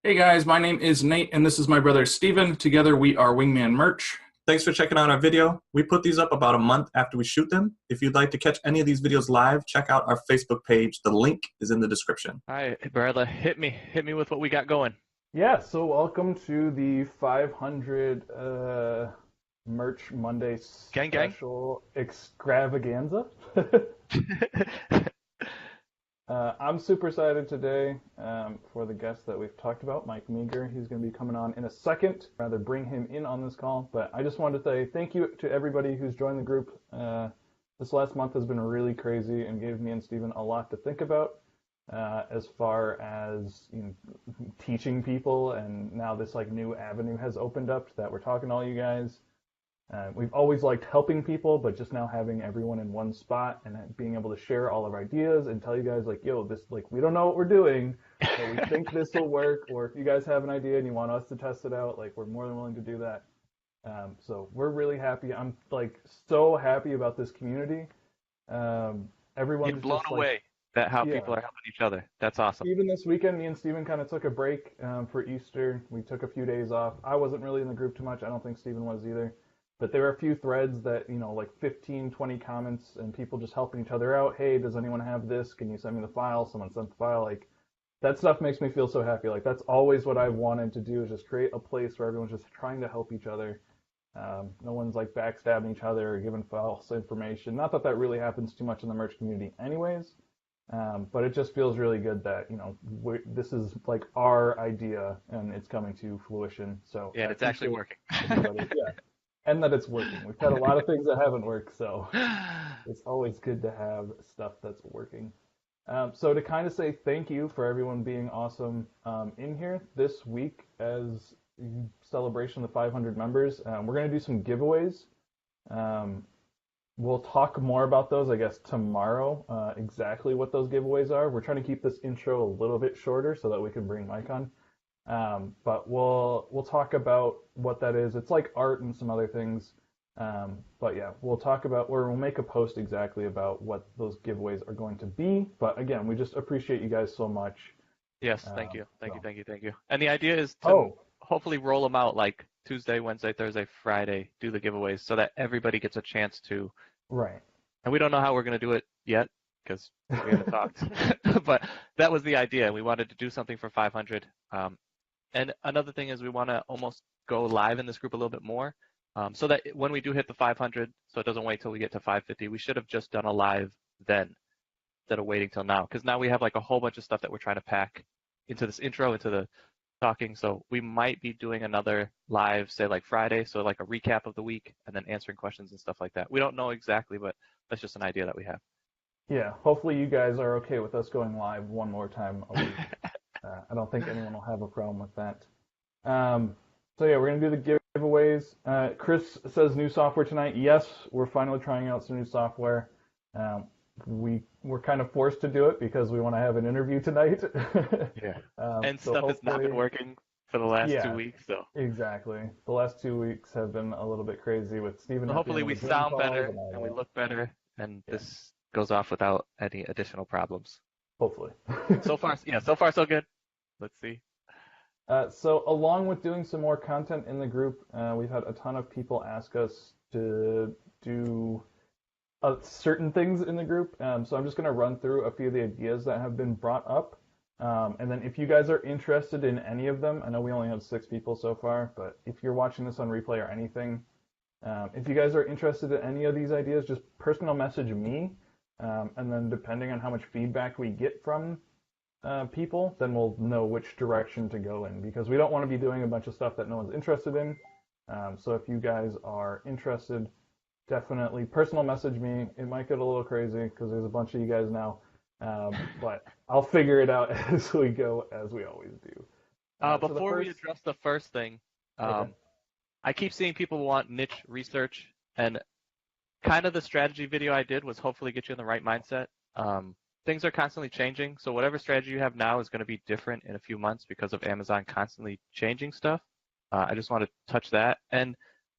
Hey guys, my name is Nate and this is my brother Steven. Together we are Wingman Merch. Thanks for checking out our video. We put these up about a month after we shoot them. If you'd like to catch any of these videos live, check out our Facebook page. The link is in the description. All right, brother, hit me with what we got going. Yeah, so welcome to the 500 Merch Monday Gang. special extravaganza. I'm super excited today for the guest that we've talked about, Mike Meager. He's going to be coming on in a second. Rather bring him in on this call, but I just wanted to say thank you to everybody who's joined the group. This last month has been really crazy and gave me and Steven a lot to think about. As far as teaching people, and now this new avenue has opened up that we're talking to all you guys. We've always liked helping people, but just now having everyone in one spot and being able to share all of our ideas and tell you guys yo, this we don't know what we're doing, but we think this will work. Or if you guys have an idea and you want us to test it out, we're more than willing to do that. So we're really happy. I'm so happy about this community. Everyone's You're blown just, away at how yeah. people are helping each other. That's awesome. Even this weekend, me and Steven kind of took a break for Easter. We took a few days off. I wasn't really in the group too much. I don't think Steven was either. But there were a few threads that, 15, 20 comments and people just helping each other out. Hey, does anyone have this? Can you send me the file? Someone sent the file. That stuff makes me feel so happy. That's always what I've wanted to do, is just create a place where everyone's just trying to help each other. No one's backstabbing each other or giving false information. Not that that really happens too much in the merch community anyways. But it just feels really good that, this is our idea and it's coming to fruition. So Yeah, it's actually working. Yeah. And that it's working. We've had a lot of things that haven't worked, so it's always good to have stuff that's working. So to kind of say thank you for everyone being awesome in here this week as celebration of the 500 members, we're going to do some giveaways. We'll talk more about those, I guess, tomorrow, exactly what those giveaways are. We're trying to keep this intro a little bit shorter so that we can bring Mike on. But we'll talk about what that is. It's like art and some other things. But yeah, we'll make a post exactly about what those giveaways are going to be. But again, we just appreciate you guys so much. Yes, thank you. And the idea is to hopefully roll them out Tuesday, Wednesday, Thursday, Friday, do the giveaways so that everybody gets a chance to. Right. And we don't know how we're going to do it yet because we haven't talked. But that was the idea. We wanted to do something for 500. And another thing is we want to almost go live in this group a little bit more, so that when we do hit the 500, so it doesn't wait till we get to 550, we should have just done a live then instead of waiting till now. Because now we have a whole bunch of stuff that we're trying to pack into this intro, into the talking. So we might be doing another live, say Friday, so a recap of the week and then answering questions and stuff like that. We don't know exactly, but that's just an idea that we have. Yeah, hopefully you guys are okay with us going live one more time a week. I don't think anyone will have a problem with that. So yeah, we're going to do the giveaways. Chris says new software tonight. Yes, we're finally trying out some new software. We're kind of forced to do it because we want to have an interview tonight. Yeah. And so stuff has not been working for the last 2 weeks. So exactly. The last 2 weeks have been a little bit crazy with Steven. So hopefully we sound better and we look better and this goes off without any additional problems. Hopefully. So far so good. Let's see. So along with doing some more content in the group, we've had a ton of people ask us to do certain things in the group. So I'm just going to run through a few of the ideas that have been brought up. And then if you guys are interested in any of them, I know we only have 6 people so far, but if you're watching this on replay or anything, if you guys are interested in any of these ideas, just personal message me. And then depending on how much feedback we get from people, then we'll know which direction to go in, because we don't want to be doing a bunch of stuff that no one's interested in. So if you guys are interested, definitely personal message me. It might get a little crazy because there's a bunch of you guys now, but I'll figure it out as we go, as we always do. Before we address the first thing, I keep seeing people want niche research, and kind of the strategy video I did was hopefully get you in the right mindset. Things are constantly changing, so whatever strategy you have now is going to be different in a few months because of Amazon constantly changing stuff. I just want to touch that. And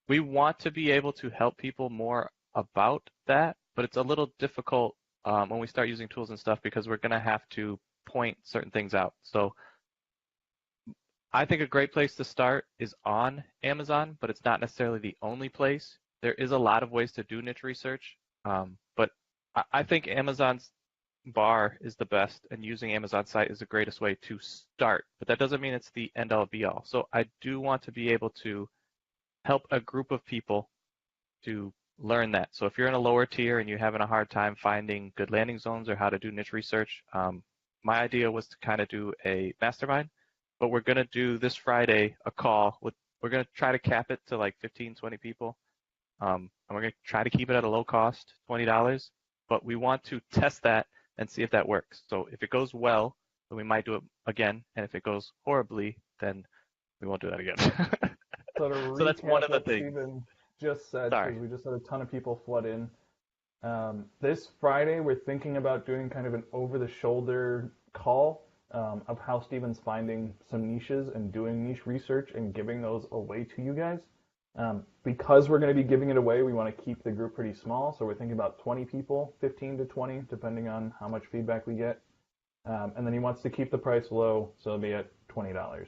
we want to be able to help people more about that, but it's a little difficult when we start using tools and stuff because we're going to have to point certain things out. So I think a great place to start is on Amazon, but it's not necessarily the only place. There is a lot of ways to do niche research, but I think Amazon's bar is the best, and using Amazon site is the greatest way to start. But that doesn't mean it's the end all be all. So I do want to be able to help a group of people to learn that. So if you're in a lower tier and you're having a hard time finding good landing zones or how to do niche research, my idea was to kind of do a mastermind, but we're going to do this Friday a call with, we're going to try to cap it to like 15, 20 people. And we're going to try to keep it at a low cost, $20, but we want to test that and see if that works. So if it goes well, then we might do it again. And if it goes horribly, then we won't do that again. So to recap So that's one of the what things. Steven just said, Sorry. because we just had a ton of people flood in. This Friday, we're thinking about doing kind of an over-the-shoulder call of how Steven's finding some niches and doing niche research and giving those away to you guys. Because we're going to be giving it away, we want to keep the group pretty small. So we're thinking about 20 people, 15 to 20, depending on how much feedback we get. And then he wants to keep the price low, so it'll be at $20.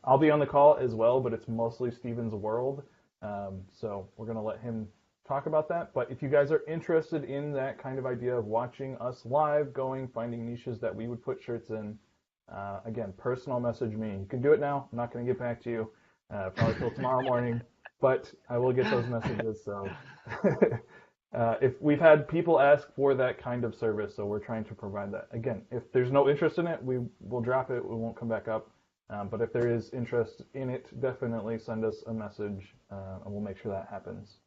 I'll be on the call as well, but it's mostly Steven's world. So we're going to let him talk about that. But if you guys are interested in that kind of idea of watching us live, finding niches that we would put shirts in, again, personal message me. You can do it now. I'm not going to get back to you probably till tomorrow morning, but I will get those messages. So if we've had people ask for that kind of service, so we're trying to provide that. Again, if there's no interest in it, we will drop it. We won't come back up. But if there is interest in it, definitely send us a message, and we'll make sure that happens.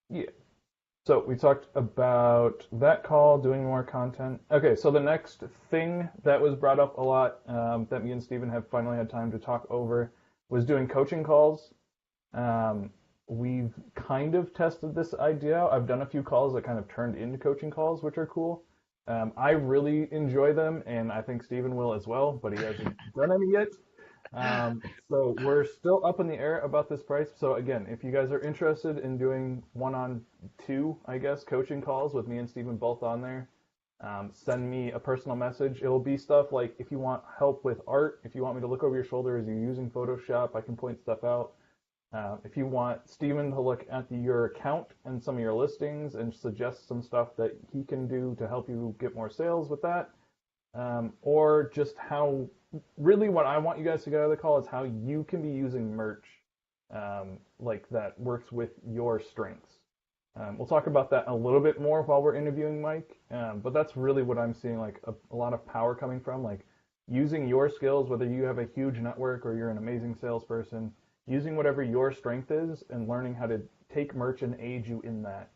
Yeah. So we talked about that call, doing more content. Okay, so the next thing that was brought up a lot that me and Steven have finally had time to talk over was doing coaching calls. We've kind of tested this idea. I've done a few calls that kind of turned into coaching calls, which are cool. I really enjoy them, and I think Steven will as well, but he hasn't done any yet. So we're still up in the air about this price. So again, if you guys are interested in doing 1-on-2, I guess, coaching calls with me and Steven both on there, send me a personal message. It'll be stuff like if you want help with art, if you want me to look over your shoulder as you're using Photoshop, I can point stuff out. If you want Steven to look at your account and some of your listings and suggest some stuff that he can do to help you get more sales with that, or just how, really what I want you guys to get out of the call is how you can be using merch like that works with your strengths. We'll talk about that a little bit more while we're interviewing Mike, but that's really what I'm seeing like a lot of power coming from, like using your skills, whether you have a huge network or you're an amazing salesperson, using whatever your strength is and learning how to take merch and aid you in that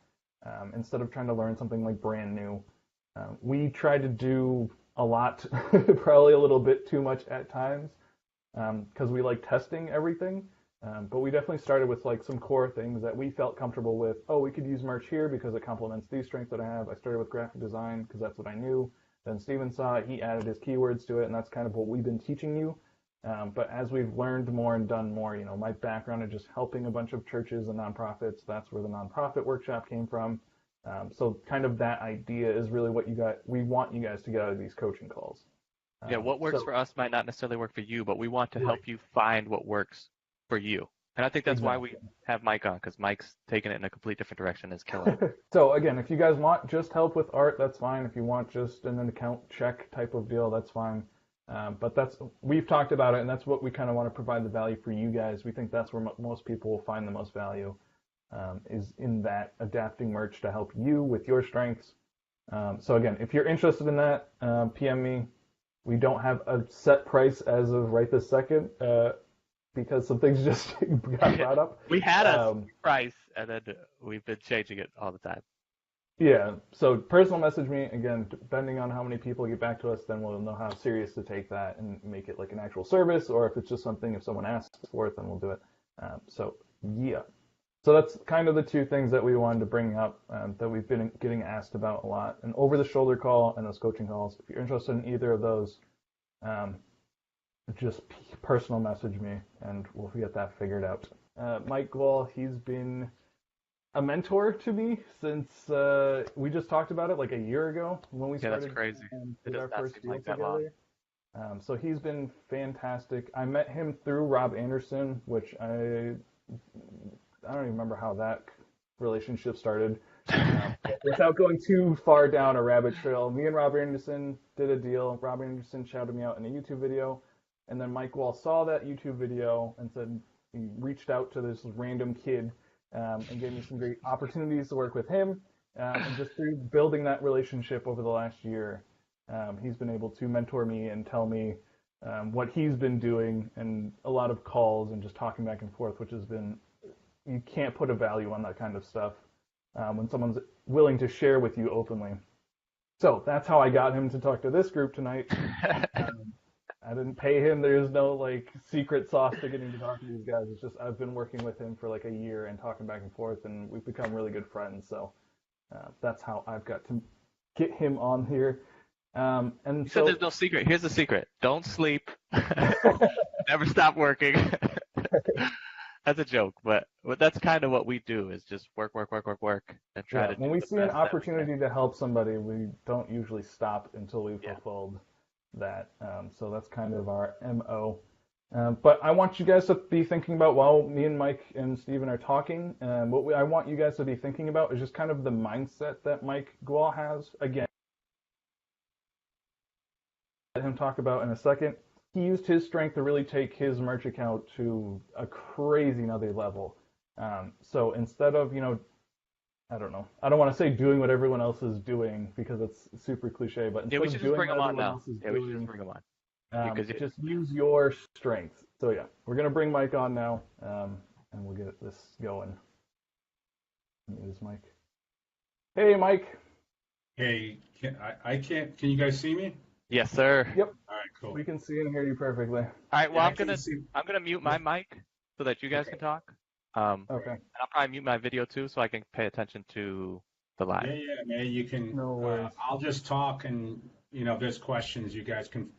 instead of trying to learn something like brand new. We try to do a lot, probably a little bit too much at times because we like testing everything. But we definitely started with like some core things that we felt comfortable with. Oh, we could use merch here because it complements these strengths that I have. I started with graphic design because that's what I knew. Then Steven saw it, he added his keywords to it, and that's kind of what we've been teaching you. But as we've learned more and done more, you know, my background is just helping a bunch of churches and nonprofits. That's where the nonprofit workshop came from. So kind of that idea is really what we want you guys to get out of these coaching calls. Yeah, what works for us might not necessarily work for you, but we want to help you find what works for you. And I think that's why we have Mike on, because Mike's taking it in a complete different direction and is killing it. So again, if you guys want just help with art, that's fine. If you want just an account check type of deal, that's fine. But we've talked about it, and that's what we kind of want to provide the value for you guys. We think that's where most people will find the most value, is in that adapting merch to help you with your strengths. So again, if you're interested in that, PM me. We don't have a set price as of right this second because some things just got brought up. We had a price, and then we've been changing it all the time. Yeah, so personal message me, again, depending on how many people get back to us, then we'll know how serious to take that and make it like an actual service, or if it's just something, if someone asks for it, then we'll do it. Yeah. So that's kind of the two things that we wanted to bring up that we've been getting asked about a lot. An over-the-shoulder call and those coaching calls. If you're interested in either of those, just personal message me, and we'll get that figured out. Mike Gwall, he's been a mentor to me since we just talked about it like a year ago when we started. Yeah, that's crazy. It does our not first seem deal like that together. So he's been fantastic. I met him through Rob Anderson, which I don't even remember how that relationship started. Without going too far down a rabbit trail, me and Rob Anderson did a deal. Rob Anderson shouted me out in a YouTube video, and then Mike Wall saw that YouTube video and said he reached out to this random kid and gave me some great opportunities to work with him. And just through building that relationship over the last year, he's been able to mentor me and tell me what he's been doing, and a lot of calls and just talking back and forth, which has been, you can't put a value on that kind of stuff when someone's willing to share with you openly. So that's how I got him to talk to this group tonight. I didn't pay him. There's no like secret sauce to getting to talk to these guys. It's just I've been working with him for like a year and talking back and forth, and we've become really good friends. So that's how I've got to get him on here. And You so said there's no secret. Here's the secret. Don't sleep. Never stop working. That's a joke, but that's kind of what we do is just work, and try to do when we the see an best that we opportunity to help somebody, we don't usually stop until we've Yeah. fulfilled that. So that's kind of our MO. But I want you guys to be thinking about, while me and Mike and Steven are talking, I want you guys to be thinking about is just kind of the mindset that Mike Gual has. Again, let him talk about in a second. He used his strength to really take his merch account to a crazy another level. So instead of, I don't know, I don't want to say doing what everyone else is doing because it's super cliche, but Yeah, instead we of should just doing bring what them on everyone now. else is Yeah, we should doing, just bring them on. because it- just use your strength. So yeah, we're gonna bring Mike on now, and we'll get this going. Mute his mic. Hey, Mike. Hey, I can't. Can you guys see me? Yes, sir. Yep. All right, cool. We can see and hear you perfectly. All right. Well, Yeah, I I'm can't see. gonna mute my mic so that you guys can talk. Okay. And I'll probably mute my video too, so I can pay attention to the live. Yeah, man. You can. No worries. I'll just talk, and if there's questions, you guys can.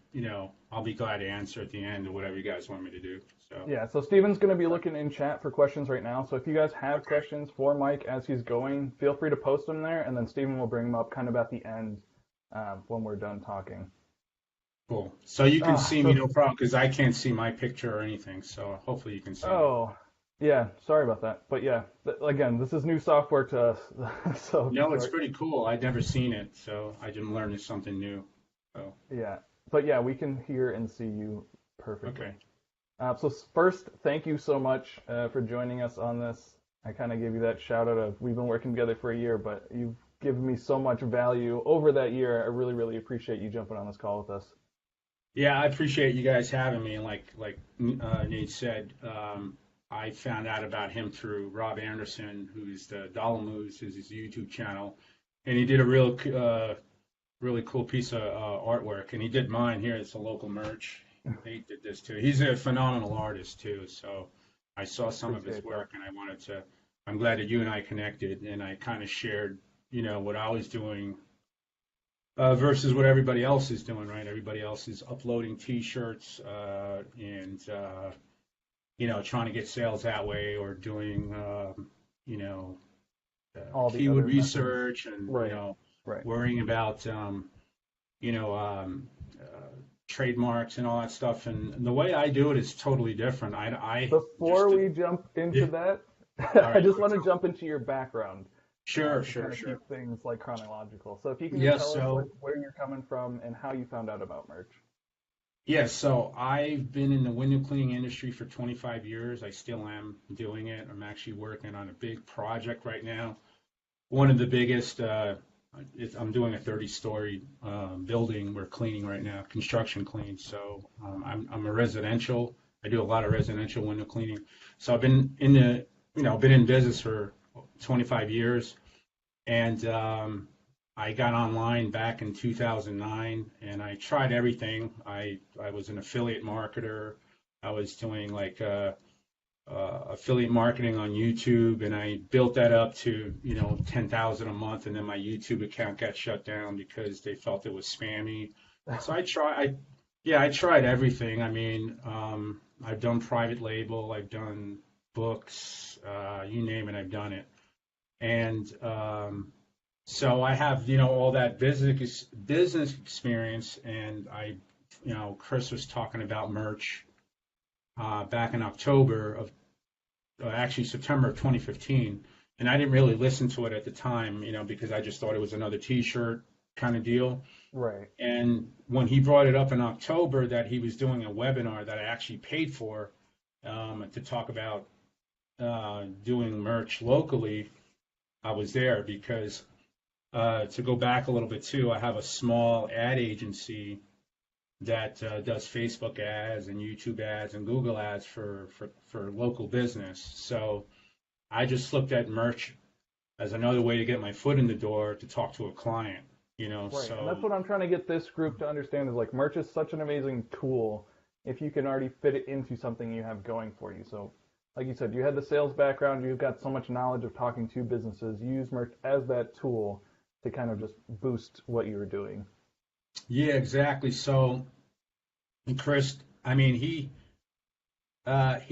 I'll be glad to answer at the end or whatever you guys want me to do. So. Yeah, so Steven's going to be looking in chat for questions right now. So if you guys have questions for Mike as he's going, feel free to post them there, and then Steven will bring them up kind of at the end when we're done talking. Cool. So you can see me, so- no problem, because I can't see my picture or anything. So hopefully you can see me. Oh, yeah, sorry about that. But yeah, again, this is new software to us. So No, it's sorry. pretty cool. I'd never seen it, so I didn't learn something new. So Yeah, but yeah, we can hear and see you perfectly. okay. So first, thank you so much for joining us on this. I kind of gave you that shout out of we've been working together for a year, but you've given me so much value over that year. I really, really appreciate you jumping on this call with us. Yeah, I appreciate you guys having me. And like Nate said, I found out about him through Rob Anderson, who's the Dollar Moves, is his YouTube channel, and he did a really cool piece of artwork. And he did mine here. It's a local merch. Nate did this too. He's a phenomenal artist too. So I saw some of his Appreciate work, and I wanted to. I'm glad that you and I connected, and I kind of shared, what I was doing. Versus what everybody else is doing, right? Everybody else is uploading T-shirts and trying to get sales that way, or doing All the keyword other research and Right. Right. worrying about trademarks and all that stuff. And the way I do it is totally different. Before just- we jump into Yeah. that, right. I just want to jump into your background. Sure. To kind of keep things like chronological. So if you can Yeah, just tell so- us like, where you're coming from and how you found out about merch. Yes, so I've been in the window cleaning industry for 25 years. I still am doing it. I'm actually working on a big project right now. One of the biggest, I'm doing a 30-story building we're cleaning right now, construction clean. So I'm a residential. I do a lot of residential window cleaning. So I've been been in business for 25 years, and I got online back in 2009, and I tried everything. I was an affiliate marketer. I was doing like affiliate marketing on YouTube, and I built that up to 10,000 a month, and then my YouTube account got shut down because they felt it was spammy. So I tried everything. I mean, I've done private label, I've done books, you name it, I've done it. And so I have all that business experience, and I Chris was talking about merch back in October of actually September of 2015, and I didn't really listen to it at the time, because I just thought it was another T-shirt kind of deal. Right. And when he brought it up in October that he was doing a webinar that I actually paid for to talk about doing merch locally, I was there because to go back a little bit too, I have a small ad agency that does Facebook ads and YouTube ads and Google ads for local business. So I just looked at merch as another way to get my foot in the door to talk to a client, Right. So And that's what I'm trying to get this group to understand is like merch is such an amazing tool if you can already fit it into something you have going for you. So like you said, you had the sales background, you've got so much knowledge of talking to businesses, you use merch as that tool to kind of just boost what you were doing. yeah, exactly. So Chris, I mean, he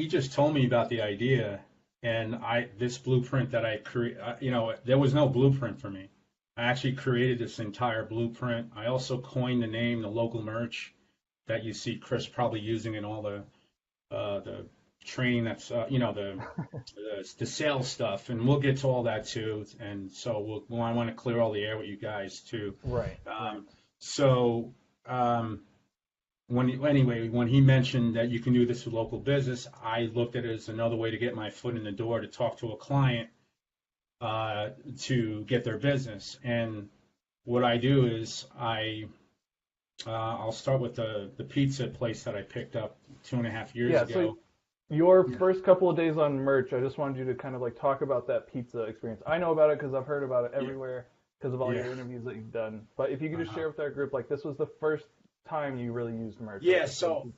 just told me about the idea, and this blueprint that I create, there was no blueprint for me. I actually created this entire blueprint. I also coined the name, the local merch, that you see Chris probably using in all the training that's the sales stuff, and we'll get to all that too. And so I want to clear all the air with you guys too. Right. So. When he mentioned that you can do this with local business, I looked at it as another way to get my foot in the door to talk to a client to get their business. And what I do is I'll start with the pizza place that I picked up 2.5 years ago. So your first couple of days on merch, I just wanted you to kind of like talk about that pizza experience. I know about it because I've heard about it everywhere because of all your interviews that you've done. But if you could just share with our group, like this was the first time you really used merch. Yeah, so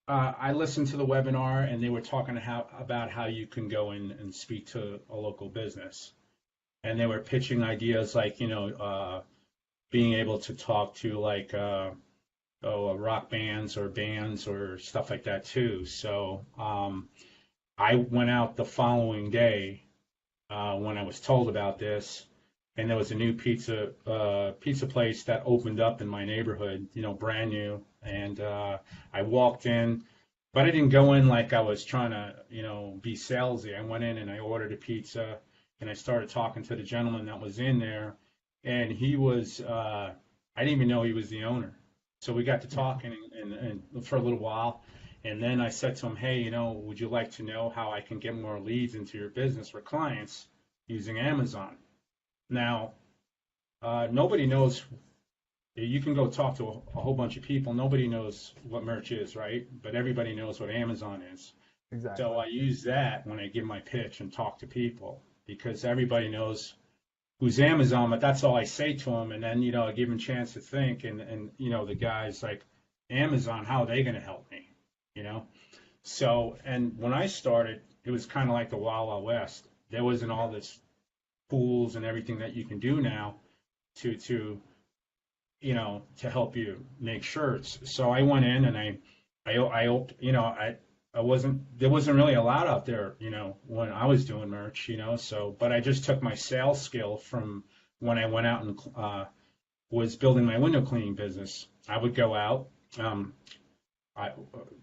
I listened to the webinar and they were talking about how you can go in and speak to a local business, and they were pitching ideas like being able to talk to like rock bands or stuff like that too. So I went out the following day when I was told about this. And there was a new pizza place that opened up in my neighborhood, brand new. And I walked in, but I didn't go in like I was trying to, be salesy. I went in and I ordered a pizza, and I started talking to the gentleman that was in there, and he was, I didn't even know he was the owner. So we got to talking and for a little while, and then I said to him, hey, would you like to know how I can get more leads into your business for clients using Amazon? Now, nobody knows. You can go talk to a whole bunch of people. Nobody knows what merch is, right? But everybody knows what Amazon is. Exactly. So I use that when I give my pitch and talk to people because everybody knows who's Amazon, but that's all I say to them. And then, I give them a chance to think. And the guy's like, Amazon, how are they going to help me? So, and when I started, it was kind of like the Wild Wild West. There wasn't all this tools and everything that you can do now to help you make shirts. So I went in and there wasn't really a lot out there, when I was doing merch, but I just took my sales skill from when I went out and was building my window cleaning business. I would go out, the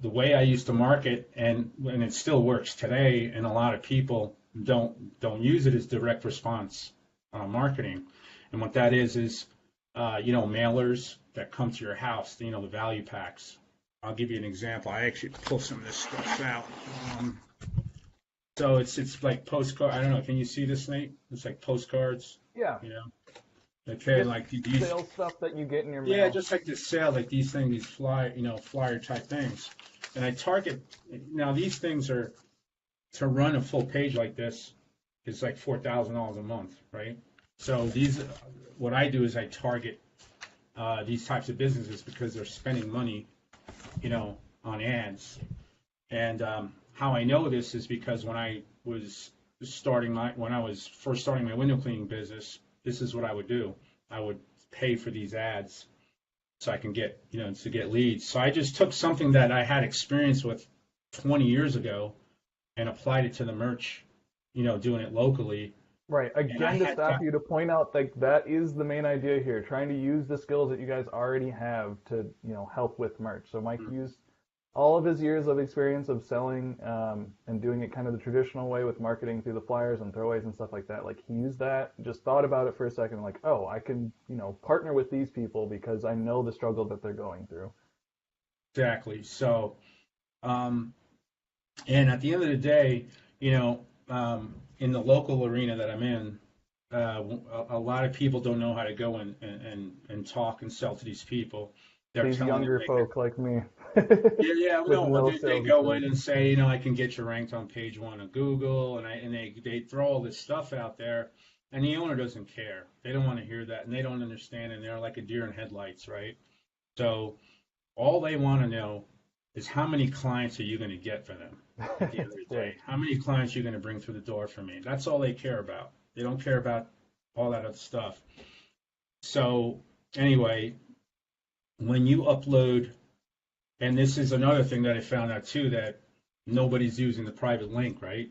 way I used to market, and it still works today, and a lot of people don't use it as direct response marketing. And what that is mailers that come to your house, the value packs. I'll give you an example. I actually pull some of this stuff out. So it's like postcard. I don't know. Can you see this, Nate? It's like postcards. Yeah. Okay, like these sales stuff that you get in your mail. Yeah, just like the sale, like these things, these flyer type things. And I target. Now these things are, to run a full page like this is like $4,000 a month, right? So what I do is I target these types of businesses because they're spending money, on ads. And how I know this is because when I was first starting my window cleaning business, this is what I would do. I would pay for these ads so I can get, to get leads. So I just took something that I had experience with 20 years ago and applied it to the merch, doing it locally. Right. And I Again, to had stop you, to point out like that is the main idea here, trying to use the skills that you guys already have to, help with merch. So Mike used all of his years of experience of selling and doing it kind of the traditional way with marketing through the flyers and throwaways and stuff like that. Like he used that, just thought about it for a second, like, oh, I can, partner with these people because I know the struggle that they're going through. exactly. So, and at the end of the day, in the local arena that I'm in, a lot of people don't know how to go and talk and sell to these people. They're These telling younger them folk like me. yeah, With no, well, no they sales go in experience. and say, I can get you ranked on page one of Google, and they throw all this stuff out there, and the owner doesn't care. They don't want to hear that, and they don't understand, and they're like a deer in headlights, right? So all they want to know is how many clients are you going to get for them at the end of the day? Right. How many clients are you going to bring through the door for me? That's all they care about. They don't care about all that other stuff. So anyway, when you upload, and this is another thing that I found out too, that nobody's using the private link, right?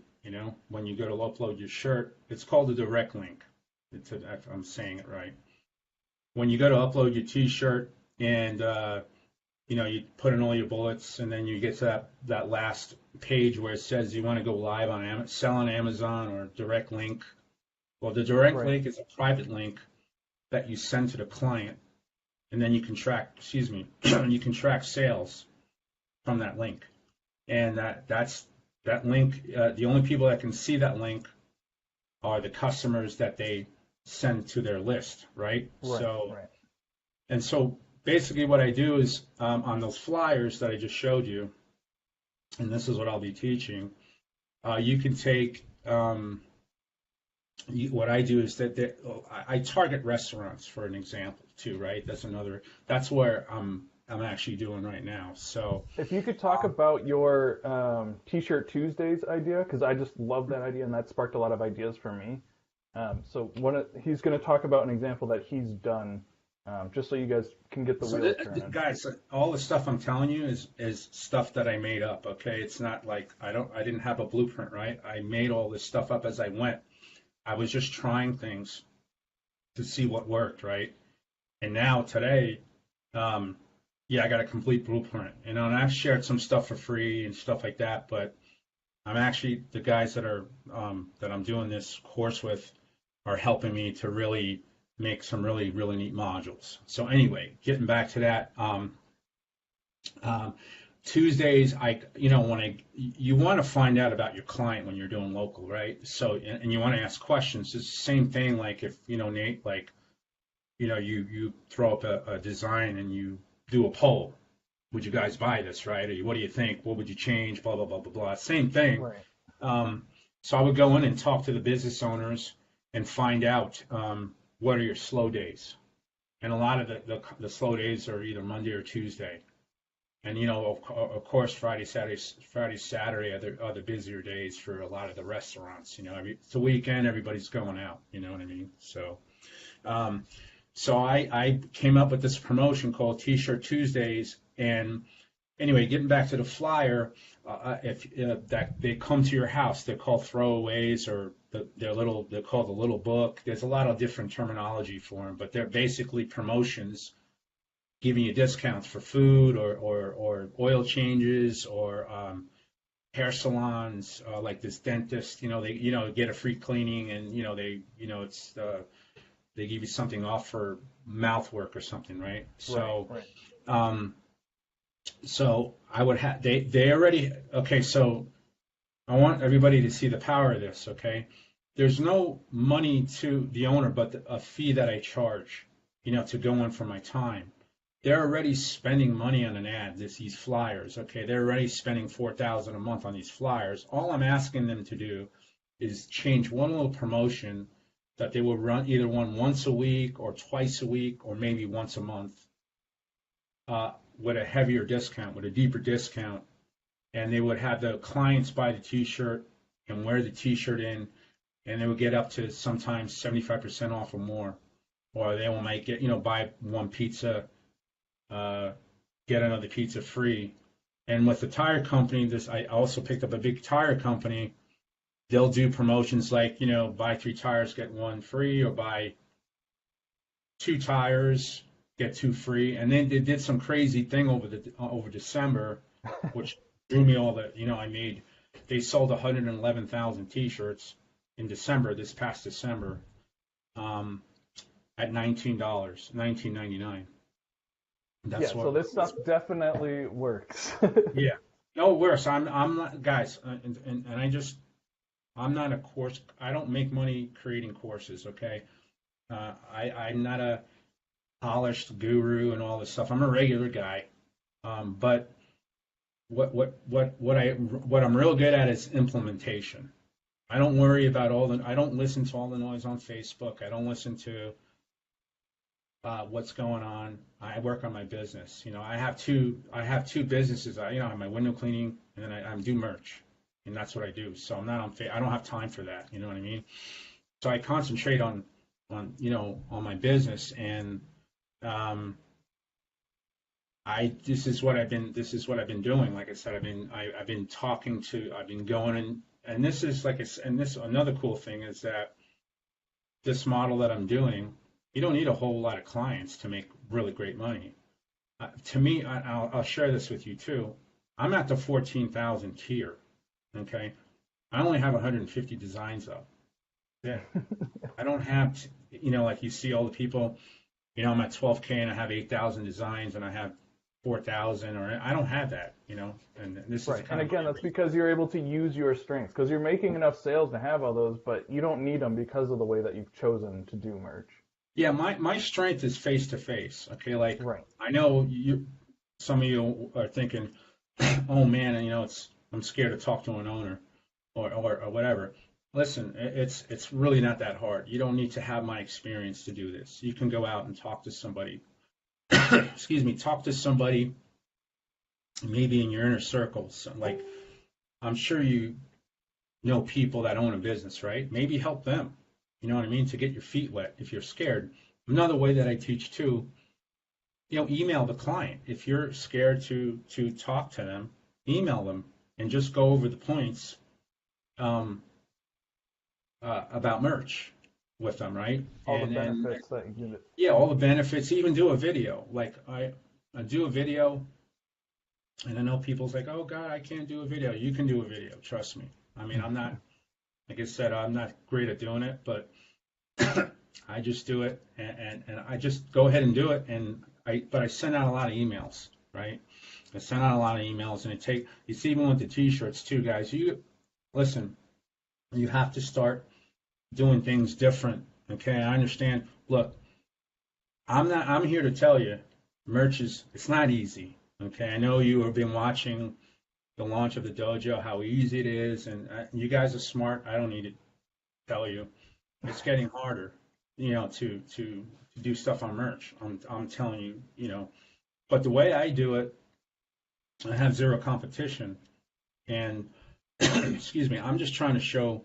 When you go to upload your shirt, it's called a direct link. If I'm saying it right. When you go to upload your T-shirt and you put in all your bullets, and then you get to that last page where it says you want to go live on sell on Amazon or direct link. Well, the direct Right. link is a private link that you send to the client, and then you can track, you can track sales from that link. And that link, the only people that can see that link are the customers that they send to their list, right? Right. Right. And so basically what I do is on those flyers that I just showed you, and this is what I'll be teaching, you can take, what I do is that I target restaurants for an example too, right? That's where I'm actually doing right now. So If you could talk about your T-shirt Tuesdays idea, because I just love that idea and that sparked a lot of ideas for me. So he's going to talk about an example that he's done, just so you guys can get the wheels turning. guys, all the stuff I'm telling you is stuff that I made up. Okay, it's not like I didn't have a blueprint, right? I made all this stuff up as I went. I was just trying things to see what worked, right? And now today, yeah, I got a complete blueprint, and I've shared some stuff for free and stuff like that. But I'm actually the guys that I'm doing this course with are helping me to really make some really really neat modules. So anyway, getting back to that, Tuesdays, you want to find out about your client when you're doing local, right? So and you want to ask questions. It's the same thing like if Nate, like you throw up a design and you do a poll. Would you guys buy this, right? Or what do you think? What would you change? Blah blah blah blah blah. Same thing. Right. So I would go in and talk to the business owners and find out what are your slow days. And a lot of the slow days are either Monday or Tuesday. And of course, Friday, Saturday are the busier days for a lot of the restaurants. It's a weekend, everybody's going out. You know what I mean? So, I came up with this promotion called T-shirt Tuesdays. And anyway, getting back to the flyer, if that they come to your house, they're called throwaways, or they're called the little book. There's a lot of different terminology for them, but they're basically promotions giving you discounts for food or oil changes or hair salons, like this dentist, they get a free cleaning, and it's they give you something off for mouth work or something, right? So Right. so I would have they already okay. So I want everybody to see the power of this. Okay, there's no money to the owner, but a fee that I charge, to go in for my time. They're already spending money on an ad, these flyers, okay? They're already spending $4,000 a month on these flyers. All I'm asking them to do is change one little promotion that they will run either once a week or twice a week or maybe once a month with a heavier discount, with a deeper discount. And they would have the clients buy the T-shirt and wear the T-shirt in, and they would get up to sometimes 75% off or more. Or they might get, buy one pizza, get another pizza free. And with the tire company, I also picked up a big tire company they'll do promotions like, buy 3 tires, get 1 free, or buy 2 tires, get 2 free. And then they did some crazy thing over December, which drew me all the, they sold 111,000 T-shirts in December, this past December, at $19, $19.99. That's so this stuff definitely works. Yeah. No, it works. I'm not, guys, and I'm not a course. I don't make money creating courses. Okay. I'm not a polished guru and all this stuff. I'm a regular guy. But what I'm real good at is implementation. I don't worry about I don't listen to all the noise on Facebook. I don't listen to what's going on. I work on my business. I have two businesses. I have my window cleaning, and then I do merch, and that's what I do. So I'm not on I don't have time for that. You know what I mean? So I concentrate on my business, and this is what I've been doing. Like I said, I've been going and this is another cool thing is that this model that I'm doing, you don't need a whole lot of clients to make really great money. To me, I'll share this with you too. I'm at the 14,000 tier. Okay, I only have 150 designs up. Yeah, I don't have like you see all the people. I'm at 12K and I have 8,000 designs and I have 4,000, or I don't have that. And this right. is and again, that's because you're able to use your strengths, because you're making enough sales to have all those, but you don't need them because of the way that you've chosen to do merch. Yeah, my strength is face to face. Okay, like right. I know some of you are thinking, oh man, I'm scared to talk to an owner, or whatever. Listen, it's really not that hard. You don't need to have my experience to do this. You can go out and talk to somebody. Excuse me, talk to somebody maybe in your inner circles. Like I'm sure you know people that own a business, right? Maybe help them. You know what I mean? To get your feet wet if you're scared. Another way that I teach too, email the client. If you're scared to talk to them, email them and just go over the points about merch with them, right? All the benefits that you give it. Yeah, all the benefits. Even do a video. Like I do a video, and I know people's like, oh God, I can't do a video. You can do a video. Trust me. I mean, I'm not. Like I said, I'm not great at doing it, but I just do it, and I just go ahead and do it, but I send out a lot of emails, right? I send out a lot of emails, and it's even with the T-shirts too, guys. Listen, you have to start doing things different, okay? I understand. Look, I'm here to tell you, merch it's not easy, okay? I know you have been watching the launch of the dojo, how easy it is, and you guys are smart. I don't need to tell you. It's getting harder, to do stuff on merch. I'm telling you, But the way I do it, I have zero competition, and excuse me, I'm just trying to show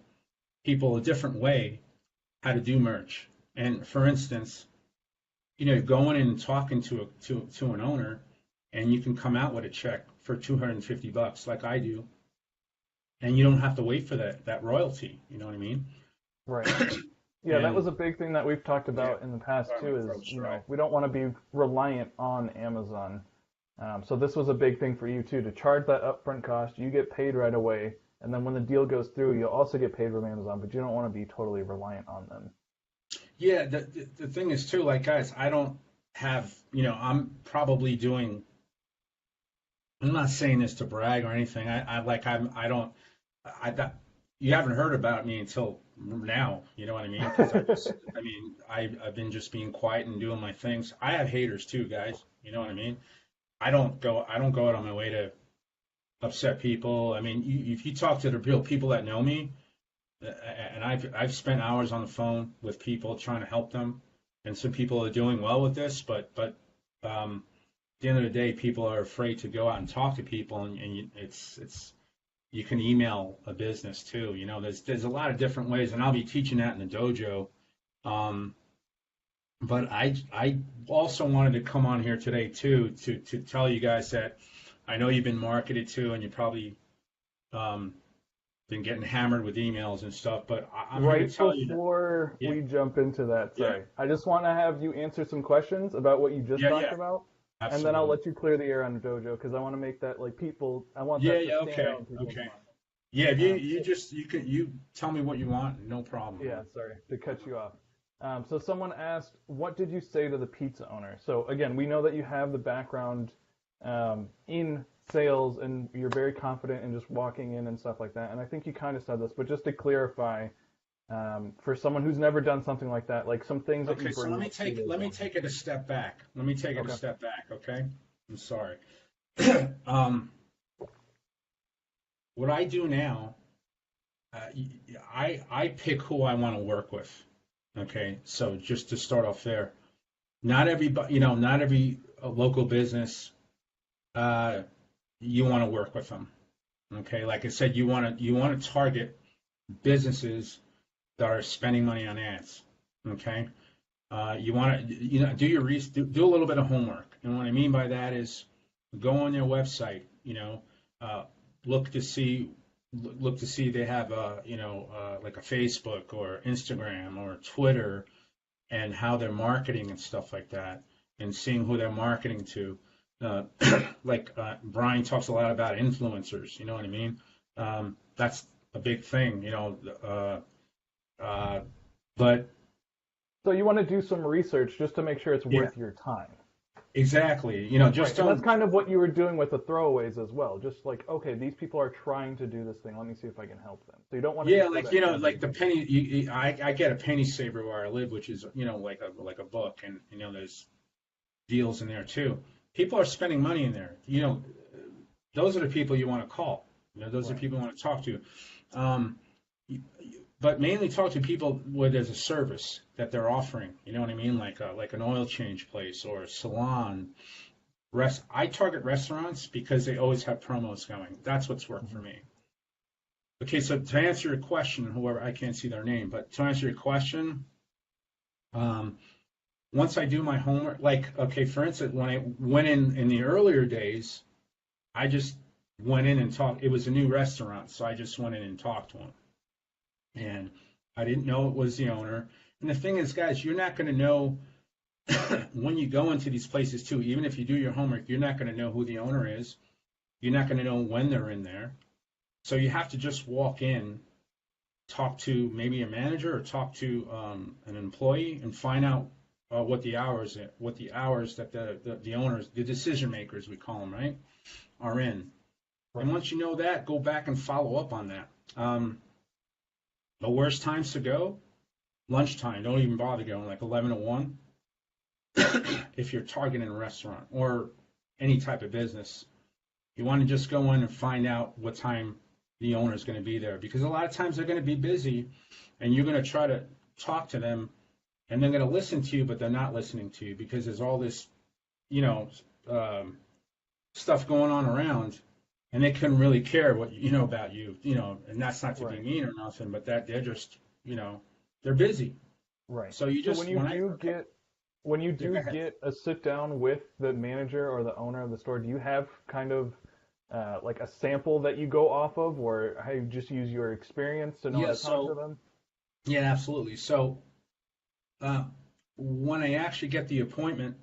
people a different way how to do merch. And for instance, going in and talking to an owner, and you can come out with a check for $250 like I do, and you don't have to wait for that royalty. You know what I mean? Right. Yeah, that was a big thing that we've talked about in the past too. Is we don't want to be reliant on Amazon. So this was a big thing for you too, to charge that upfront cost. You get paid right away, and then when the deal goes through, you'll also get paid from Amazon. But you don't want to be totally reliant on them. Yeah, the thing is too, like guys, I don't have. I'm probably doing. I'm not saying this to brag or anything. You haven't heard about me until now. You know what I mean? 'Cause I've been just being quiet and doing my things. I have haters too, guys. You know what I mean? I don't go out on my way to upset people. I mean, if you talk to the real people that know me, and I've spent hours on the phone with people trying to help them, and some people are doing well with this, but at the end of the day, people are afraid to go out and talk to people, and it's you can email a business too. There's a lot of different ways, and I'll be teaching that in the dojo. But I also wanted to come on here today too to tell you guys that I know you've been marketed to, and you probably been getting hammered with emails and stuff. But I'm here Right to tell you that. before Yeah. we jump into that, Yeah. sorry, I just want to have you answer some questions about what you just Yeah, talked yeah. about, and Absolutely. then I'll let you clear the air on Dojo because I want to make that like people. I want Yeah, that to yeah, stand okay, out in people's okay. minds. Yeah, if you tell me what you want, no problem. Yeah, sorry to cut you off. So someone asked, what did you say to the pizza owner? So again, we know that you have the background in sales and you're very confident in just walking in and stuff like that. And I think you kind of said this, but just to clarify, for someone who's never done something like that, like some things that Okay, you so bring. let me take it a step back. Let me take it a Okay. step back, okay? I'm sorry. What I do now, I pick who I want to work with. Okay, so just to start off there, not everybody, not every local business, you want to work with them. Okay, like I said, you want to target businesses that are spending money on ads. Okay, you want to do your do a little bit of homework, and what I mean by that is go on their website. Uh, look to see they have like a Facebook or Instagram or Twitter and how they're marketing and stuff like that, and seeing who they're marketing to. Brian talks a lot about influencers. You know what I mean? That's a big thing. But So you want to do some research just to make sure it's Yeah. worth your time. exactly. Just Right, and that's don't. kind of what you were doing with the throwaways as well. Just like, okay, these people are trying to do this thing. Let me see if I can help them. So you don't want to. Yeah, like the penny. I get a penny saver where I live, which is like a book, and there's deals in there too. People are spending money in there. Those are the people you want to call. Those are the Right. people you want to talk to. Um, but mainly talk to people where there's a service that they're offering. You know what I mean? Like an oil change place or a salon. I target restaurants because they always have promos going. That's what's worked for me. Okay, so to answer your question, whoever, I can't see their name, but to answer your question, once I do my homework, okay, for instance, when I went in the earlier days, I just went in and talked. It was a new restaurant, so I just went in and talked to him. And I didn't know it was the owner. And the thing is, guys, you're not going to know when you go into these places too. Even if you do your homework, you're not going to know who the owner is. You're not going to know when they're in there. So you have to just walk in, talk to maybe a manager or talk to an employee and find out what the hours that the owners, the decision makers, we call them, right, are in. Right. And once you know that, go back and follow up on that. The worst times to go, lunchtime. Don't even bother going, like 11 to 1. If you're targeting a restaurant or any type of business, you want to just go in and find out what time the owner is going to be there, because a lot of times they're going to be busy and you're going to try to talk to them and they're going to listen to you, but they're not listening to you because there's all this, stuff going on around, and they couldn't really care what about you, and that's not to be Right. mean or nothing, but that they're just, they're busy. Right. So you just when you do go ahead. get a sit down with the manager or the owner of the store, do you have kind of like a sample that you go off of, or how you just use your experience to know how to talk to them? Yeah, absolutely. So when I actually get the appointment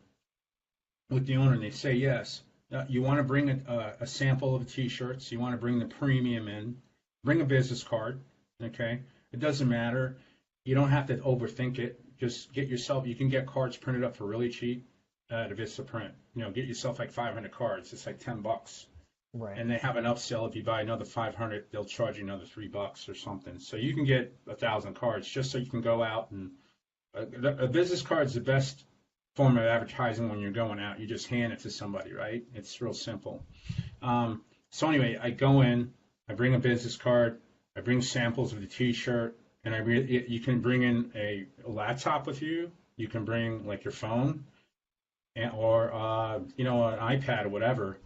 with the owner and they say yes, you want to bring a sample of the T-shirts. You want to bring the premium in. Bring a business card. Okay, it doesn't matter. You don't have to overthink it. Just get yourself. You can get cards printed up for really cheap at Vista Print. Get yourself like 500 cards. It's like $10. Right. And they have an upsell. If you buy another 500, they'll charge you another $3 or something. So you can get 1,000 cards just so you can go out and a business card is the best form of advertising when you're going out. You just hand it to somebody, right? It's real simple. So anyway, I go in, I bring a business card, I bring samples of the T-shirt, and you can bring in a laptop with you. You can bring like your phone, or an iPad or whatever,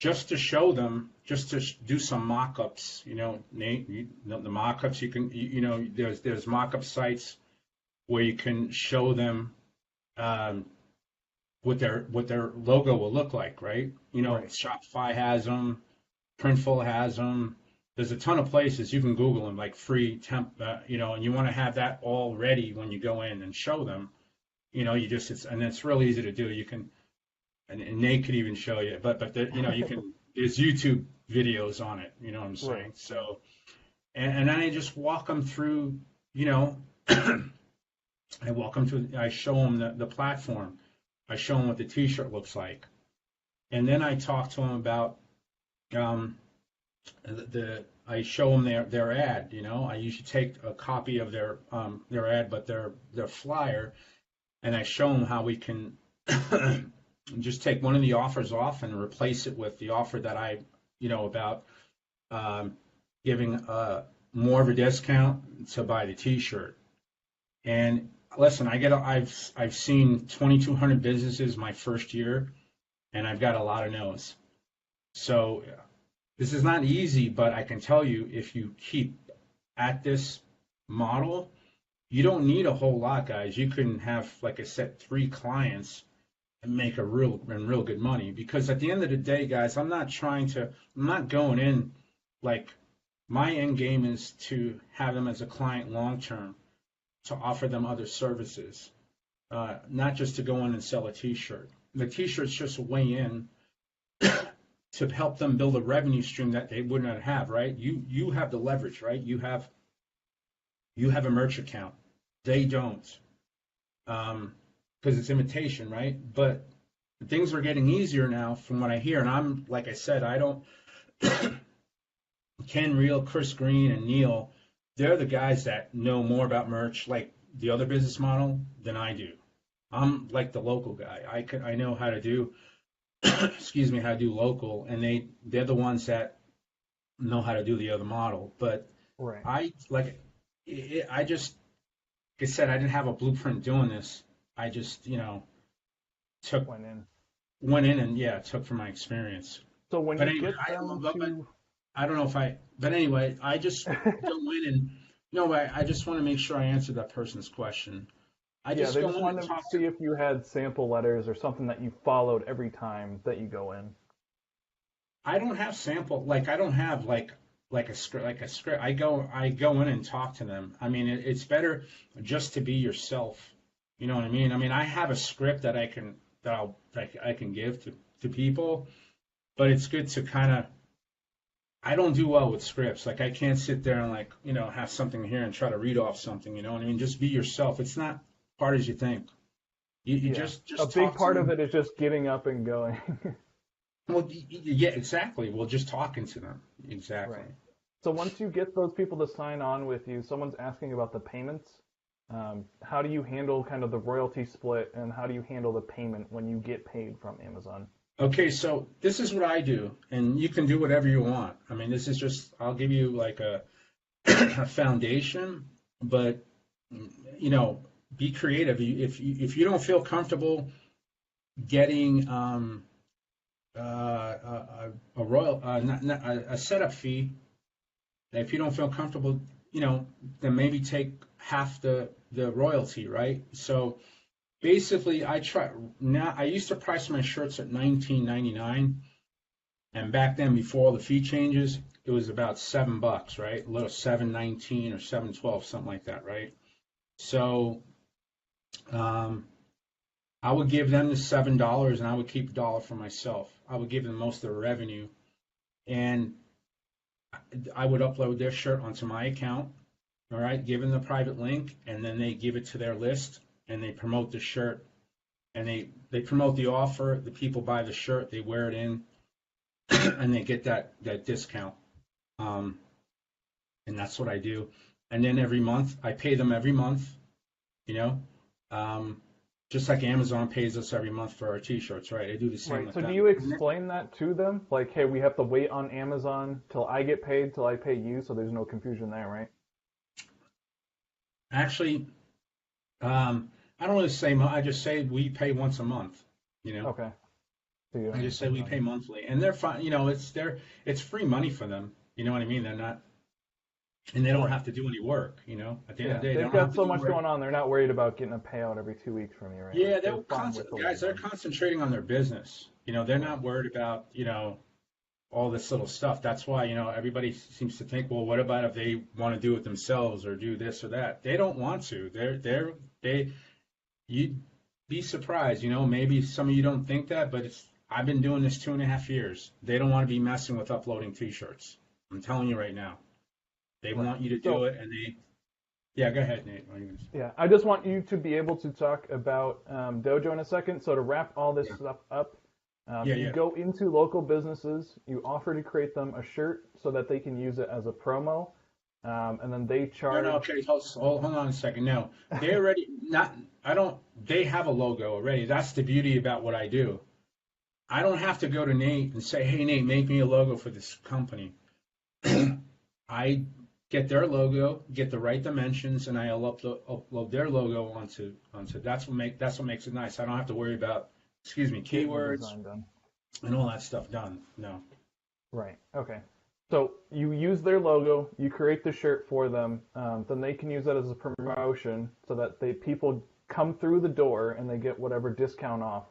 just to show them, just to do some mock-ups. Nate, the mock-ups you can, there's mock-up sites where you can show them what their logo will look like, right? Right. Shopify has them, Printful has them, there's a ton of places you can Google them, like free temp, and you want to have that all ready when you go in and show them. And it's real easy to do. You can, and Nate could even show you, but you can. There's YouTube videos on it. You know what I'm saying? Right. So, and then I just walk them through. I show them the platform. I show them what the T-shirt looks like, and then I talk to them about I show them their ad. I usually take a copy of their ad, but their flyer, and I show them how we can just take one of the offers off and replace it with the offer that about giving more of a discount to buy the T-shirt. And listen, I've seen 2,200 businesses my first year, and I've got a lot of no's. So this is not easy, but I can tell you, if you keep at this model, you don't need a whole lot, guys. You can have, like I said, 3 clients and make real good money. Because at the end of the day, guys, I'm not going in like, my end game is to have them as a client long term, to offer them other services, not just to go in and sell a T-shirt. The T-shirt's just a way in to help them build a revenue stream that they would not have, right? You have the leverage, right? You have a merch account. They don't, because it's imitation, right? But things are getting easier now, from what I hear. And like I said, I don't. Ken Reel, Chris Green, and Neil, they're the guys that know more about merch, like the other business model, than I do. I'm like the local guy. I know how to do, excuse me, how to do local, and they're the ones that know how to do the other model. But Right. I just, like I said, I didn't have a blueprint doing this. I just, went in and took from my experience. So when But you anyway, get them to I don't know but anyway, I just go in and, I just want to make sure I answered that person's question. I they just go just in wanted and to talk see if you had sample letters or something that you followed every time that you go in. I don't have sample, I don't have like a script. I go in and talk to them. I mean, it's better just to be yourself. You know what I mean? I mean, I have a script that I can give to people, but it's good to kind of. I don't do well with scripts. Like, I can't sit there and have something here and try to read off something. You know what I mean? Just be yourself. It's not hard as you think. You just a big part of it is just getting up and going. Well, yeah, exactly. Well, just talking to them. Exactly. Right. So once you get those people to sign on with you, someone's asking about the payments. How do you handle kind of the royalty split, and how do you handle the payment when you get paid from Amazon? Okay, so this is what I do, and you can do whatever you want. I mean, this is just, I'll give you like a foundation, but be creative. If you don't feel comfortable getting a setup fee, if you don't feel comfortable, then maybe take half the royalty, right? So basically, I used to price my shirts at $19.99, and back then, before all the fee changes, it was about $7, right? A little $7.19 or $7.12, something like that, right? So I would give them the $7, and I would keep $1 for myself. I would give them most of the revenue, and I would upload their shirt onto my account, all right, give them the private link, and then they give it to their list, and they promote the shirt, and they promote the offer. The people buy the shirt, they wear it in, and they get that discount. And that's what I do. And then every month, I pay them every month, just like Amazon pays us every month for our T-shirts, right? I do the same Right. with So them. do you explain that to them? Like, hey, we have to wait on Amazon till I get paid, till I pay you, so there's no confusion there, right? Actually, I don't really say I just say we pay once a month, Okay. So I just say we pay monthly, and they're fine. It's free money for them. You know what I mean? They're not, and they don't have to do any work. At the end of the day, they've got so much going on. They're not worried about getting a payout every 2 weeks from you, right? Yeah, they're they're concentrating on their business. They're not worried about all this little stuff. That's why, everybody seems to think, well, what about if they want to do it themselves or do this or that? They don't want to. You'd be surprised, maybe some of you don't think that, but I've been doing this 2.5 years. They don't want to be messing with uploading t-shirts. I'm telling you right now. They want you to do it, and yeah, go ahead, Nate. Yeah, I just want you to be able to talk about Dojo in a second. So to wrap all this stuff up, you go into local businesses, you offer to create them a shirt so that they can use it as a promo, and then they charge. No, okay, hold on a second. No, they already they have a logo already. That's the beauty about what I do. I don't have to go to Nate and say, hey, Nate, make me a logo for this company. I get their logo, get the right dimensions, and I'll upload their logo onto. That's what makes it nice. I don't have to worry about, keywords and all that stuff done. No. Right. Okay. So you use their logo, you create the shirt for them, then they can use that as a promotion so that people come through the door and they get whatever discount off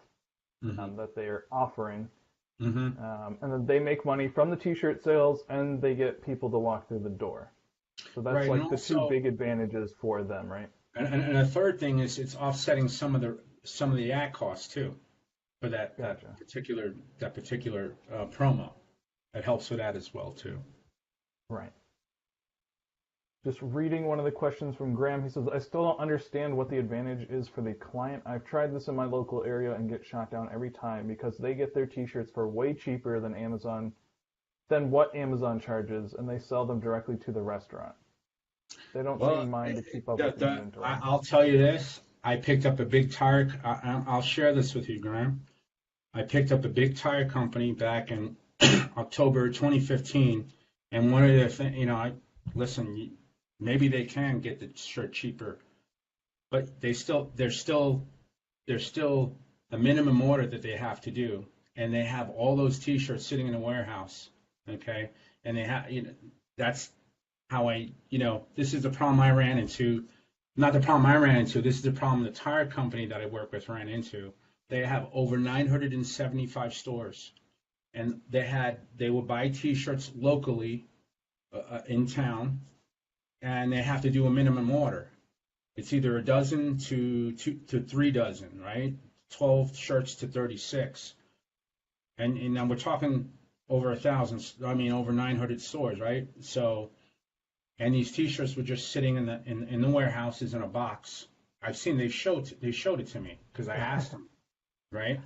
that they are offering. And then they make money from the t-shirt sales and they get people to walk through the door. So that's like the two big advantages for them, right? And a third thing is it's offsetting some of the ad costs too for that particular promo. It helps with that as well too. Right. Just reading one of the questions from Graham, he says, I still don't understand what the advantage is for the client. I've tried this in my local area and get shot down every time because they get their t-shirts for way cheaper than what Amazon charges, and they sell them directly to the restaurant. They don't seem to mind to keep up with the inventory. I'll tell you this. I picked up a big tire. I'll share this with you, Graham. I picked up a big tire company back in October 2015, and one of the things, listen, maybe they can get the shirt cheaper, but there's still a minimum order that they have to do, and they have all those T-shirts sitting in a warehouse, okay? And they have, that's how this is the problem I ran into. Not the problem I ran into. This is the problem the tire company that I work with ran into. They have over 975 stores. And they would buy T-shirts locally in town, and they have to do a minimum order. It's either a dozen to 3 dozen, right? 12 shirts to 36, and now we're talking over 1,000. Over 900 stores, right? So, and these T-shirts were just sitting in the warehouses in a box. I've seen they showed it to me because I asked them, right?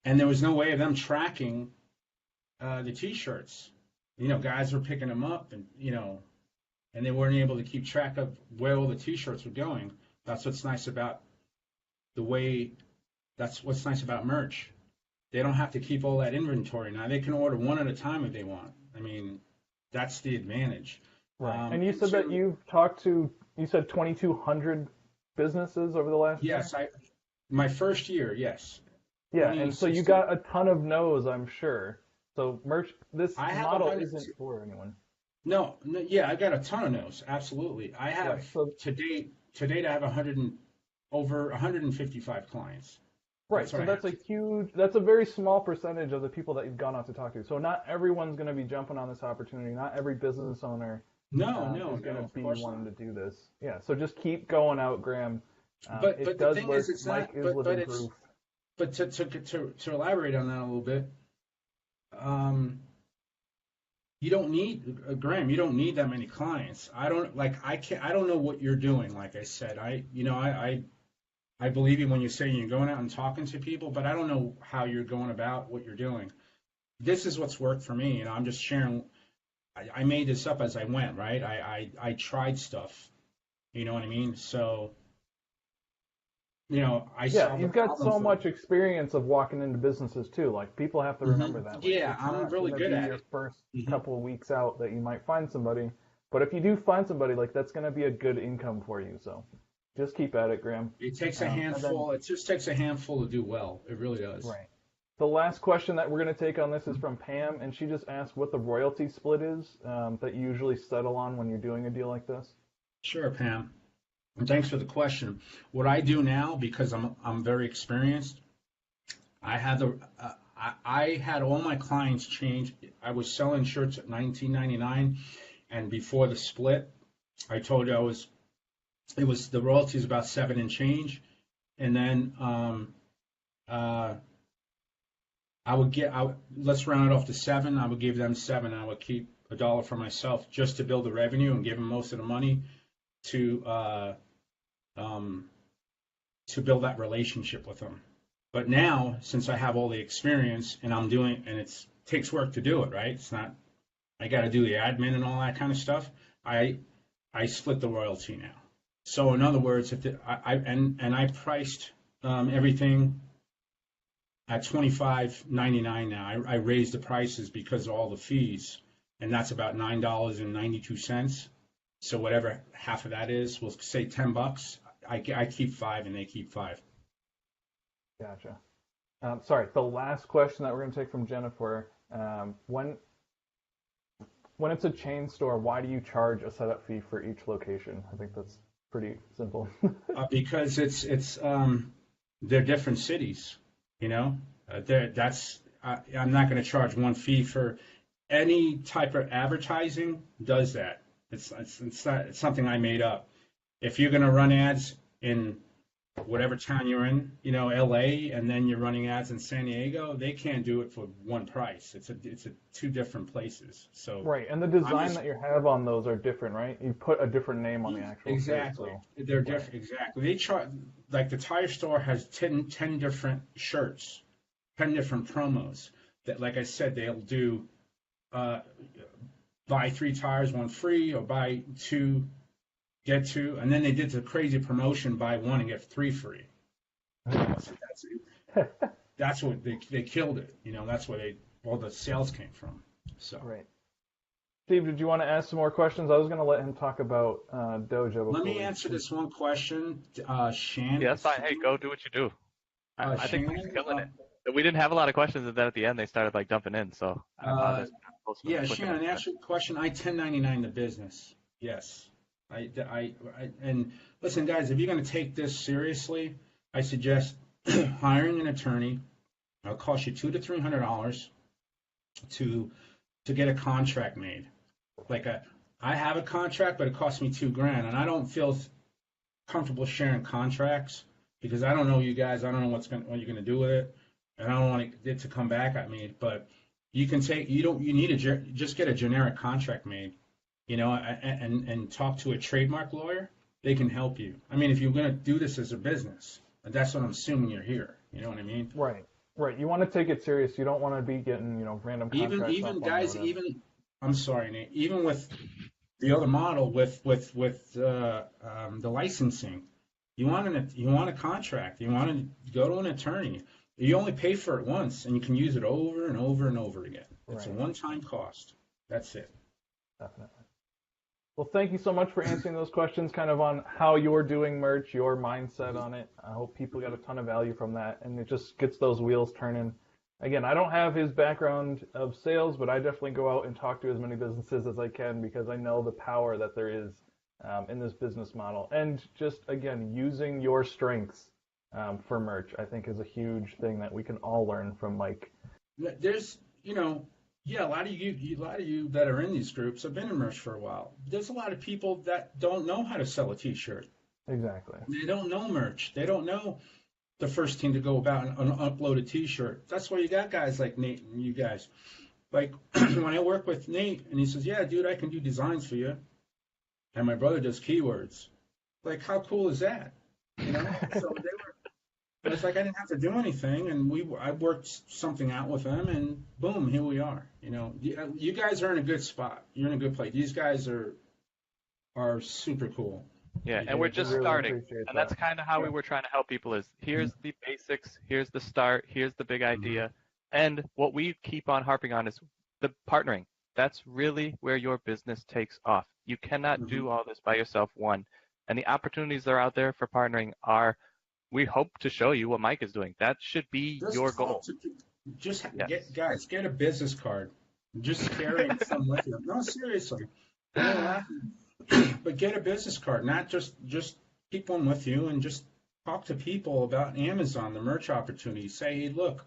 And there was no way of them tracking the T-shirts. Guys were picking them up, and and they weren't able to keep track of where all the T-shirts were going. That's what's nice about that's what's nice about merch. They don't have to keep all that inventory now. They can order one at a time if they want. That's the advantage. Right. And you said that you've talked to, 2,200 businesses over the last year? Yes, my first year, yes. Yeah, and so you got a ton of no's, I'm sure. So this model isn't for anyone. No, yeah, I got a ton of no's, absolutely. I have to date I have over 155 clients. Right, so that's a very small percentage of the people that you've gone out to talk to. So not everyone's going to be jumping on this opportunity. Not every business owner is going to be wanting to do this. Yeah, so just keep going out, Graham. But the thing is, it's not. But to elaborate on that a little bit, you don't need Graham. You don't need that many clients. I don't know what you're doing. Like I said, I believe you when you say you're going out and talking to people, but I don't know how you're going about what you're doing. This is what's worked for me, I'm just sharing. I made this up as I went, right? I tried stuff. You know what I mean? So. You've got so much experience of walking into businesses too. Like people have to remember that. Like, yeah, I'm really good at your first couple of weeks out that you might find somebody, but if you do find somebody, like that's going to be a good income for you. So just keep at it, Graham. It takes a handful. It just takes a handful to do well. It really does. Right. The last question that we're going to take on this is from Pam, and she just asked what the royalty split is that you usually settle on when you're doing a deal like this. Sure, Pam. And thanks for the question. What I do now, because I'm very experienced, I I had all my clients change. I was selling shirts at $19.99, and before the split, I told you it was the royalties about 7 and change, and then let's round it off to 7. I would give them 7. I would keep $1 for myself just to build the revenue and give them most of the money to build that relationship with them. But now, since I have all the experience and I'm doing, and it takes work to do it, right? It's not, I got to do the admin and all that kind of stuff. I split the royalty now. So in other words, I priced everything at $25.99 now. I raised the prices because of all the fees, and that's about $9.92. So whatever half of that is, we'll say $10. I keep 5 and they keep 5. Gotcha. Sorry, the last question that we're going to take from Jennifer. When it's a chain store, why do you charge a setup fee for each location? I think that's pretty simple. Because they're different cities, you know. I'm not going to charge one fee for any type of advertising. Does that? It's not, it's something I made up. If you're going to run ads in whatever town you're in, you know, LA, and then you're running ads in San Diego, they can't do it for one price. It's two different places. So right, and the design that you have on those are different, right? You put a different name on the actual exactly. Shirt, so. They're different. Exactly. They charge, like the tire store has 10 different shirts, 10 different promos that, like I said, they'll do buy 3 tires, 1 free, or buy 2, get 2, and then they did the crazy promotion, buy 1 and get 3 free. That's what they killed it. You know, that's where all the sales came from. So right. Steve, did you want to ask some more questions? I was going to let him talk about Dojo. Let me answer this one question. Shannon. Yeah, that's fine. Hey, go do what you do. I think he's killing it. We didn't have a lot of questions, and then at the end they started like dumping in. So I apologize. Yeah, Shannon, answer the question. I 1099 the business. Yes. And listen, guys, if you're going to take this seriously, I suggest hiring an attorney. It'll cost you $200 to $300 to get a contract made. I have a contract, but it costs me $2,000, and I don't feel comfortable sharing contracts because I don't know you guys. I don't know what you're going to do with it, and I don't want it to come back at me. But you can take you need to just get a generic contract made. You know, and talk to a trademark lawyer. They can help you. I mean, if you're going to do this as a business, and that's what I'm assuming you're here. You know what I mean? Right. You want to take it serious. You don't want to be getting, random contracts. Even guys, I'm sorry, Nate. Even with the other model, with the licensing, you want a contract. You want to go to an attorney. You only pay for it once, and you can use it over and over and over again. It's a one-time cost. That's it. Definitely. Well, thank you so much for answering those questions, kind of on how you're doing merch, your mindset on it. I hope people got a ton of value from that, and it just gets those wheels turning. Again, I don't have his background of sales, but I definitely go out and talk to as many businesses as I can because I know the power that there is in this business model. And just, again, using your strengths for merch, I think is a huge thing that we can all learn from Mike. There's, yeah, a lot of you that are in these groups have been in merch for a while. There's a lot of people that don't know how to sell a T-shirt. Exactly. They don't know merch. They don't know the first thing to go about and upload a T-shirt. That's why you got guys like Nate and you guys. Like when I work with Nate and he says, "Yeah, dude, I can do designs for you," and my brother does keywords. Like, how cool is that? You know. So but it's like I didn't have to do anything, and I worked something out with them, and boom, here we are. You know, you guys are in a good spot. You're in a good place. These guys are super cool. Yeah, and we're just starting, and that's kind of how we were trying to help people is here's the basics, here's the start, here's the big idea, and what we keep on harping on is the partnering. That's really where your business takes off. You cannot do all this by yourself, one, and the opportunities that are out there for partnering are. We hope to show you what Mike is doing. That should be your goal. Get a business card. Just carry some with you. No, seriously. But get a business card, not just keep one with you and just talk to people about Amazon, the merch opportunities. Say, hey, look,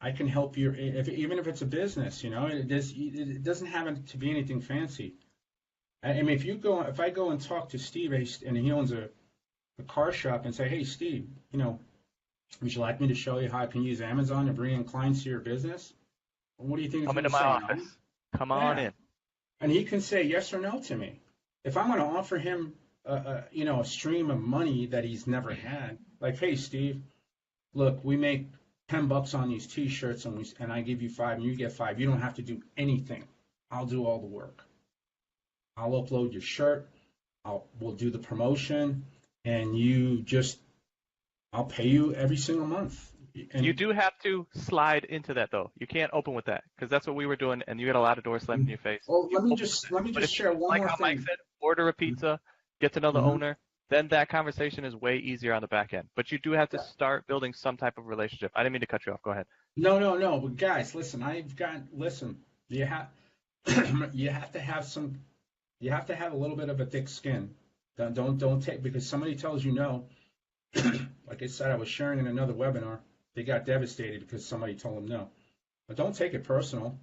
I can help you, even if it's a business, you know, it doesn't have to be anything fancy. I mean, if I go and talk to Steve and he owns a car shop and say, hey, Steve, you know, would you like me to show you how I can use Amazon to bring in clients to your business? What do you think? Come into my office. Come on in. And he can say yes or no to me. If I'm going to offer him, you know, a stream of money that he's never had, like, hey, Steve, look, we make $10 on these T-shirts, and I give you 5, and you get 5. You don't have to do anything. I'll do all the work. I'll upload your shirt. We'll do the promotion, and I'll pay you every single month. And you do have to slide into that though. You can't open with that because that's what we were doing, and you get a lot of doors slammed in your face. Well, let me just share one more how thing. Mike said, order a pizza, get to know the owner. Then that conversation is way easier on the back end. But you do have to start building some type of relationship. I didn't mean to cut you off. Go ahead. No. But guys, listen. You have you have to have a little bit of a thick skin. Don't take because somebody tells you no. Like I said, I was sharing in another webinar. They got devastated because somebody told them no. But don't take it personal.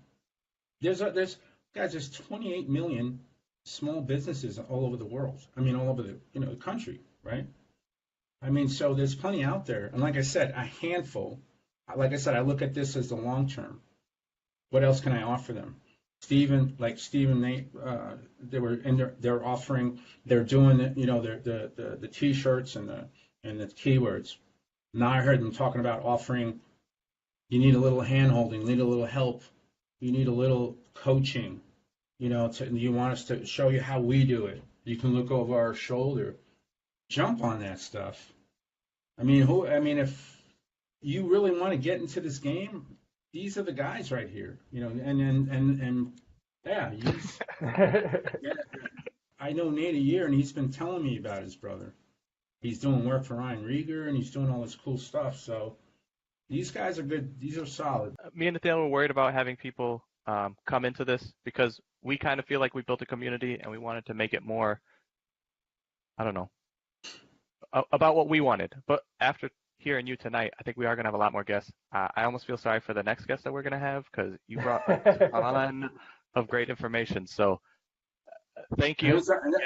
There's 28 million small businesses all over the world. I mean, all over the country, right? I mean, so there's plenty out there. And like I said, a handful. Like I said, I look at this as the long term. What else can I offer them? Stephen, they're offering, they're doing the T-shirts and the keywords. Now I heard them talking about offering. You need a little hand-holding, you need a little help, you need a little coaching. You know, you want us to show you how we do it. You can look over our shoulder. Jump on that stuff. I mean, if you really want to get into this game, these are the guys right here. You know, and yeah, I know Nate a year, and he's been telling me about his brother. He's doing work for Ryan Rieger, and he's doing all this cool stuff. So these guys are good. These are solid. Me and Nathaniel were worried about having people come into this because we kind of feel like we built a community and we wanted to make it more, I don't know, about what we wanted. But after hearing you tonight, I think we are going to have a lot more guests. I almost feel sorry for the next guest that we're going to have because you brought a ton of great information. So thank you.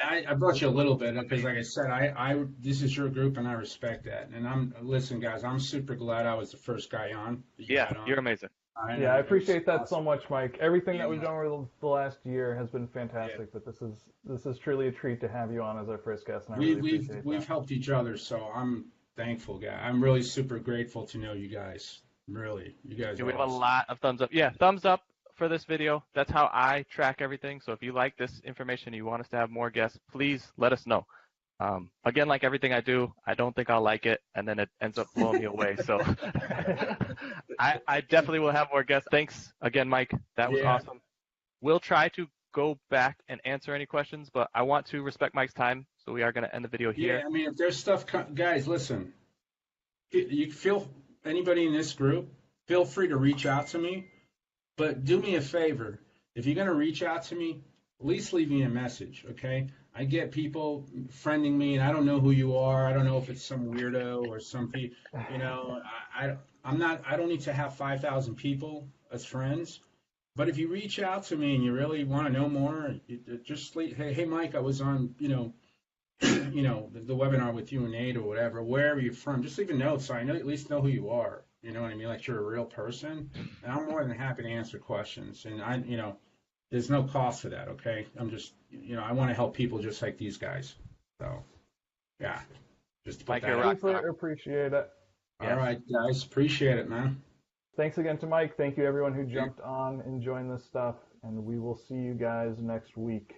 I brought you a little bit because, like I said, this is your group and I respect that. And listen, guys, I'm super glad I was the first guy on. You're amazing. I appreciate that so much, Mike. Everything that we've done over the last year has been fantastic, but this is truly a treat to have you on as our first guest. And we've helped each other, so I'm thankful, guy. I'm really super grateful to know you guys. Really, you guys. We have a lot of thumbs up. Yeah, thumbs up for this video. That's how I track everything. So if you like this information and you want us to have more guests, please let us know. Again, like everything I do, I don't think I'll like it, and then it ends up blowing me away. So I definitely will have more guests. Thanks again, Mike. That was awesome. We'll try to go back and answer any questions, but I want to respect Mike's time, so we are going to end the video here. Yeah, I mean, if there's stuff, guys, listen. You feel anybody in this group, feel free to reach out to me, but do me a favor. If you're going to reach out to me, at least leave me a message, okay? I get people friending me, and I don't know who you are. I don't know if it's some weirdo or some people. You know, I don't need to have 5,000 people as friends. But if you reach out to me and you really want to know more, just hey, Mike, I was on, the webinar with you and Nate or whatever. Where are you from? Just leave a note so I at least know who you are. You know what I mean? Like you're a real person. And I'm more than happy to answer questions. And there's no cost for that, okay? I'm just, I want to help people just like these guys. So, yeah. Just to put that out. Super appreciate it. All right, guys. Appreciate it, man. Thanks again to Mike. Thank you, everyone who jumped on and joined this stuff. And we will see you guys next week.